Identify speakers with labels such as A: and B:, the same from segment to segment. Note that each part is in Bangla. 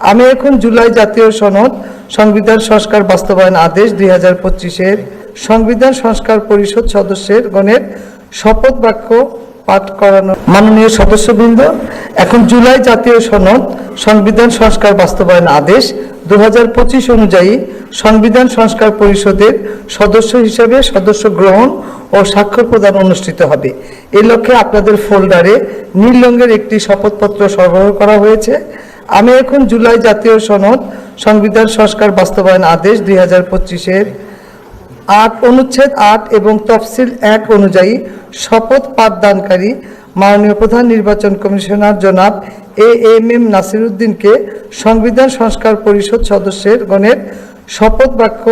A: আমি এখন জুলাই জাতীয় সনদ সংবিধান সংস্কার বাস্তবায়ন আদেশ 2025-এর সংবিধান সংস্কার পরিষদ সদস্যের গণের শপথ বাক্য পাঠ করানো। মাননীয় সদস্যবৃন্দ, এখন জুলাই জাতীয় সনদ সংবিধান সংস্কার বাস্তবায়ন আদেশ 2025 অনুযায়ী সংবিধান সংস্কার পরিষদের সদস্য হিসেবে সদস্য গ্রহণ ও স্বাক্ষর প্রদান অনুষ্ঠিত হবে। এই লক্ষ্যে আপনাদের ফোল্ডারে নীল রঙের একটি শপথপত্র সরবরাহ করা হয়েছে। আমি এখন জুলাই জাতীয় সনদ সংবিধান সংস্কার বাস্তবায়ন আদেশ 2025-এর 8 অনুচ্ছেদ 8 এবং তফসিল 1 অনুযায়ী শপথ পাঠদানকারী মাননীয় প্রধান নির্বাচন কমিশনার জনাব AMM নাসির উদ্দিনকে সংবিধান সংস্কার পরিষদ সদস্যের গণের শপথ বাক্য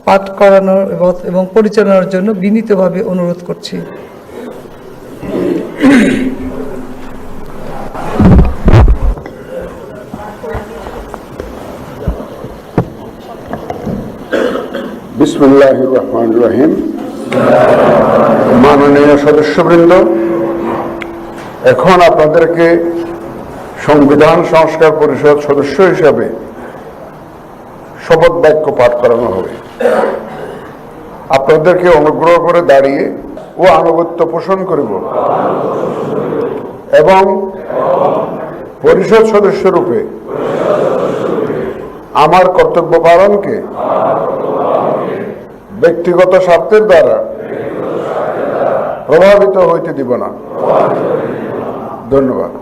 A: পাঠ করানোর এবং পরিচালনার জন্য বিনীতভাবে অনুরোধ করছি।
B: বিসমিল্লাহির রহমানির রহিম। মাননীয় সদস্যবৃন্দ, এখন আপনাদেরকে সংবিধান সংস্কার পরিষদ সদস্য হিসাবে শপথ বাক্য পাঠ করানো হবে। আপনাদেরকে অনুগ্রহ করে দাঁড়িয়ে ও আনুগত্য পোষণ করিব এবং পরিষদ সদস্যরূপে আমার কর্তব্য পালনকে ব্যক্তিগত স্বার্থের দ্বারা প্রভাবিত হইতে দিব না। ধন্যবাদ।